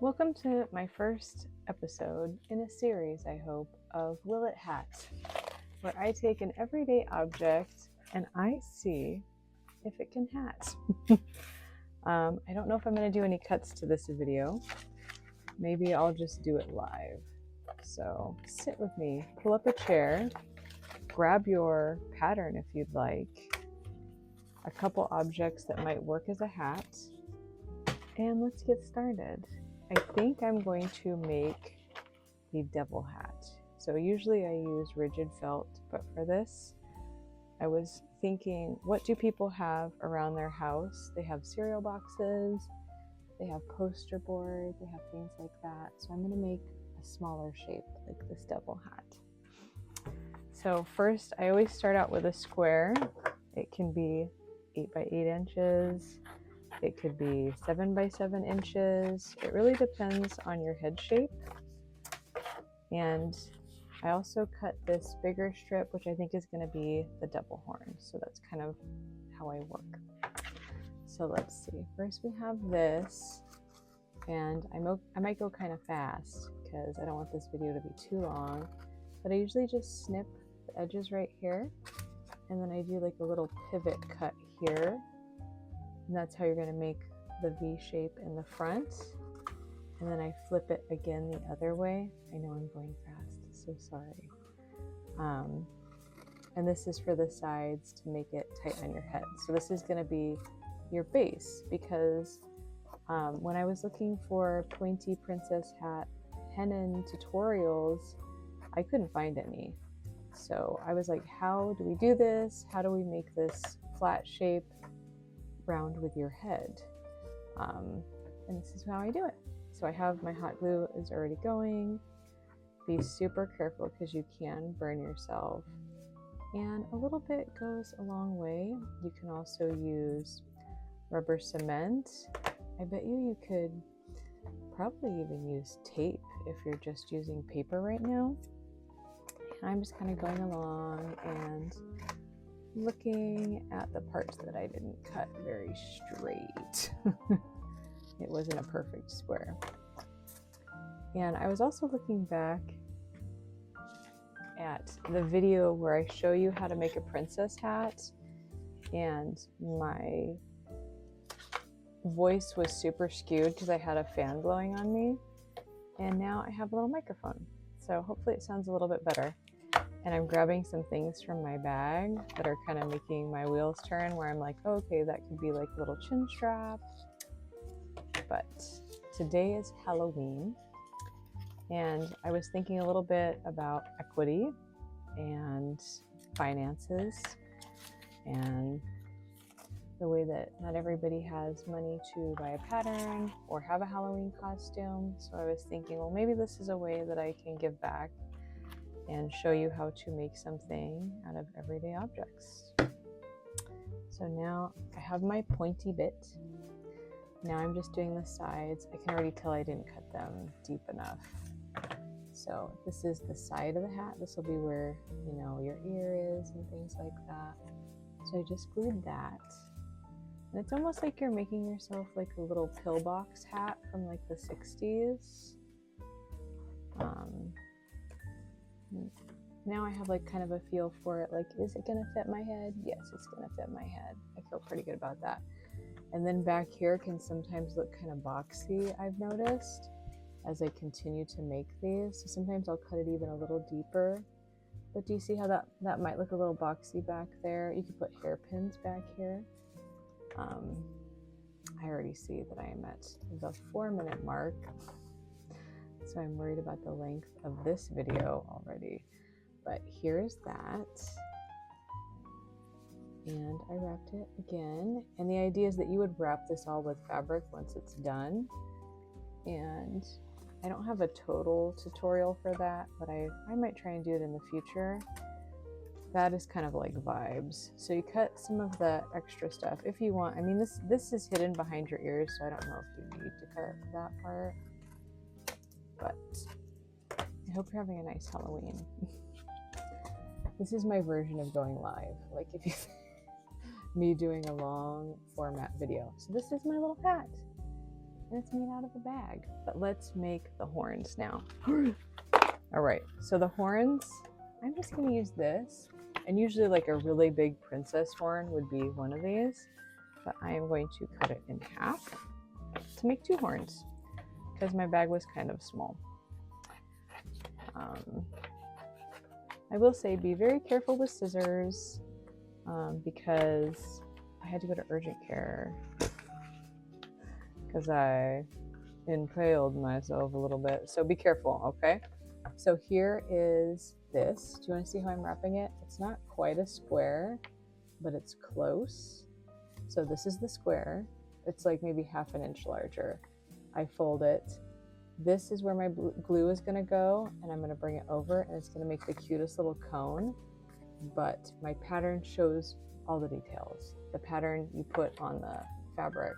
Welcome to my first episode in a series, I hope, of Will It Hat, where I take an everyday object and I see if it can hat. I don't know if I'm going to do any cuts to this video. Maybe I'll just do it live. So sit with me, pull up a chair, grab your pattern if you'd like, a couple objects that might work as a hat, and let's get started. I think I'm going to make a devil hat. So usually I use rigid felt, but for this, I was thinking, what do people have around their house? They have cereal boxes, they have poster board, they have things like that. So I'm going to make a smaller shape like this devil hat. So first, I always start out with a square. It can be 8 by 8 inches. It could be 7 by 7 inches. It really depends on your head shape. And I also cut this bigger strip, which I think is going to be the double horn. So that's kind of how I work. So let's see. First we have this, and I might go kind of fast because I don't want this video to be too long. But I usually just snip the edges right here, and then I do like a little pivot cut here. And that's how you're going to make the V shape in the front. And then I flip it again the other way. I know I'm going fast, so sorry. And this is for the sides to make it tight on your head. So this is going to be your base, because when I was looking for pointy princess hat henin tutorials, I couldn't find any. So I was like, how do we do this? How do we make this flat shape round with your head? And this is how I do it. So I have my hot glue is already going. Be super careful because you can burn yourself, and a little bit goes a long way. You can also use rubber cement. I bet you could probably even use tape if you're just using paper right now. And I'm just kind of going along and looking at the parts that I didn't cut very straight. It wasn't a perfect square. And I was also looking back at the video where I show you how to make a princess hat, and my voice was super skewed because I had a fan blowing on me, and now I have a little microphone. So hopefully it sounds a little bit better. And I'm grabbing some things from my bag that are kind of making my wheels turn, where I'm like, oh, okay, that could be like a little chin strap. But today is Halloween, and I was thinking a little bit about equity and finances and the way that not everybody has money to buy a pattern or have a Halloween costume. So I was thinking, well, maybe this is a way that I can give back and show you how to make something out of everyday objects. So now I have my pointy bit. Now I'm just doing the sides. I can already tell I didn't cut them deep enough. So this is the side of the hat. This will be where, you know, your ear is and things like that. So I just glued that. And it's almost like you're making yourself like a little pillbox hat from like the 60s. Now I have like kind of a feel for it. Like, is it gonna fit my head? Yes, it's gonna fit my head. I feel pretty good about that. And then back here can sometimes look kind of boxy, I've noticed, as I continue to make these. So sometimes I'll cut it even a little deeper. But do you see how that might look a little boxy back there? You could put hairpins back here. I already see that I am at the 4-minute mark. So I'm worried about the length of this video already. But here's that. And I wrapped it again. And the idea is that you would wrap this all with fabric once it's done. And I don't have a total tutorial for that, but I might try and do it in the future. That is kind of like vibes. So you cut some of the extra stuff if you want. I mean, this is hidden behind your ears, so I don't know if you need to cut that part. But I hope you're having a nice Halloween. This is my version of going live. Like if you me doing a long format video. So this is my little hat. and it's made out of a bag. But let's make the horns now. All right, so the horns, I'm just gonna use this, and usually like a really big princess horn would be one of these, but I am going to cut it in half to make 2 horns because my bag was kind of small. I will say be very careful with scissors because I had to go to urgent care because I impaled myself a little bit. So be careful, okay? So here is this. Do you want to see how I'm wrapping it? It's not quite a square, but it's close. So this is the square. It's like maybe ½ an inch larger. I fold it. This is where my glue is gonna go, and I'm gonna bring it over, and it's gonna make the cutest little cone, but my pattern shows all the details. The pattern you put on the fabric.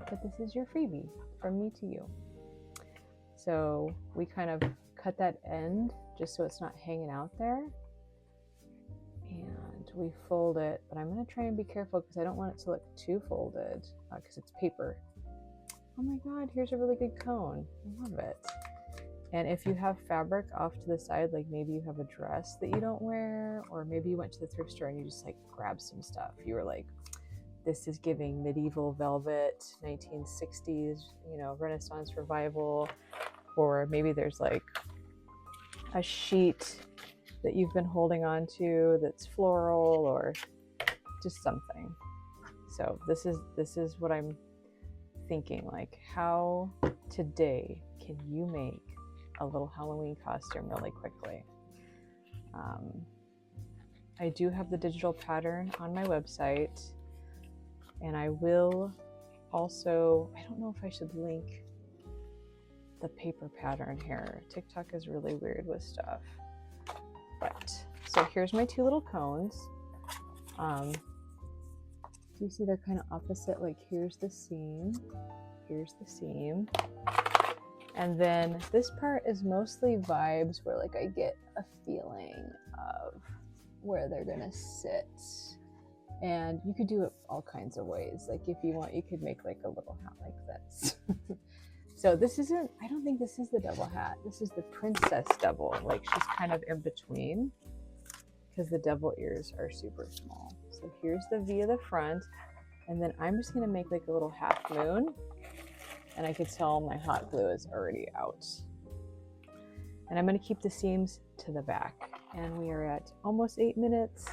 But this is your freebie from me to you. So we kind of cut that end just so it's not hanging out there. And we fold it, but I'm gonna try and be careful because I don't want it to look too folded because it's paper. Oh my God, here's a really good cone. I love it. And if you have fabric off to the side, like maybe you have a dress that you don't wear, or maybe you went to the thrift store and you just like grabbed some stuff. You were like, this is giving medieval velvet, 1960s, you know, Renaissance revival. Or maybe there's like a sheet that you've been holding on to that's floral or just something. So this is what I'm thinking, like how today can you make a little Halloween costume really quickly. I do have the digital pattern on my website, and I will also, I don't know if I should link the paper pattern here. TikTok is really weird with stuff. But so here's my 2 little cones. Do you see they're kind of opposite? Like here's the seam, and then this part is mostly vibes where like I get a feeling of where they're gonna sit. And you could do it all kinds of ways. Like if you want, you could make like a little hat like this. So this isn't, I don't think this is the double hat. This is the princess double. Like she's kind of in between because the devil ears are super small. So here's the V of the front. And then I'm just gonna make like a little half moon. And I could tell my hot glue is already out. And I'm gonna keep the seams to the back. And we are at almost 8 minutes.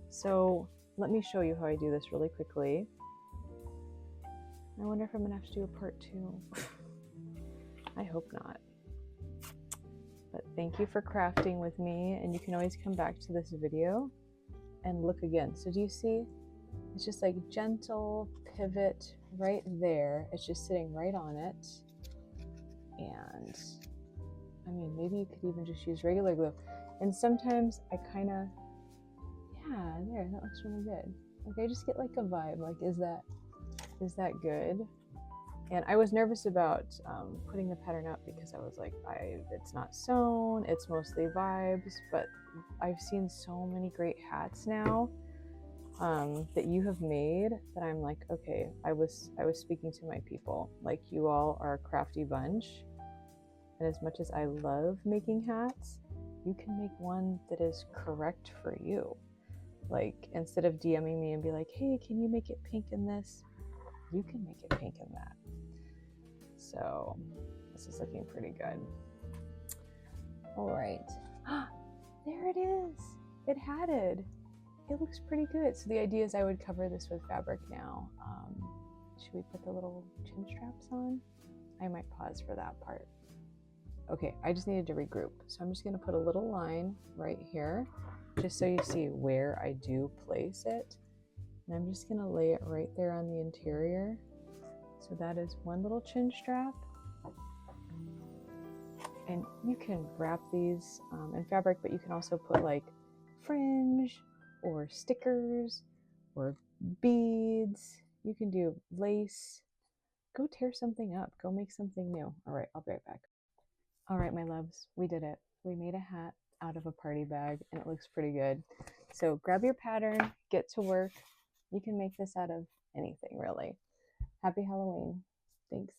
So let me show you how I do this really quickly. I wonder if I'm gonna have to do a part 2. I hope not. But thank you for crafting with me, and you can always come back to this video and look again. So do you see? It's just like gentle pivot right there. It's just sitting right on it. And I mean, maybe you could even just use regular glue. And sometimes I kind of, yeah, there, that looks really good. Okay, just get like a vibe. Like, is that good? And I was nervous about putting the pattern up because I was like, it's not sewn, it's mostly vibes, but I've seen so many great hats now that you have made that I'm like, okay, I was speaking to my people. Like, you all are a crafty bunch. And as much as I love making hats, you can make one that is correct for you. Like, instead of DMing me and be like, hey, can you make it pink in this? You can make it pink in that. So this is looking pretty good. All right. There it is. It hatted. It looks pretty good. So the idea is I would cover this with fabric now. Should we put the little chin straps on? I might pause for that part. Okay, I just needed to regroup. So I'm just gonna put a little line right here, just so you see where I do place it. And I'm just gonna lay it right there on the interior. So that is one little chin strap. And you can wrap these in fabric, but you can also put like fringe or stickers or beads. You can do lace. Go tear something up. Go make something new. All right, I'll be right back. All right, my loves, we did it. We made a hat out of a party bag and it looks pretty good. So grab your pattern, get to work. You can make this out of anything, really. Happy Halloween. Thanks.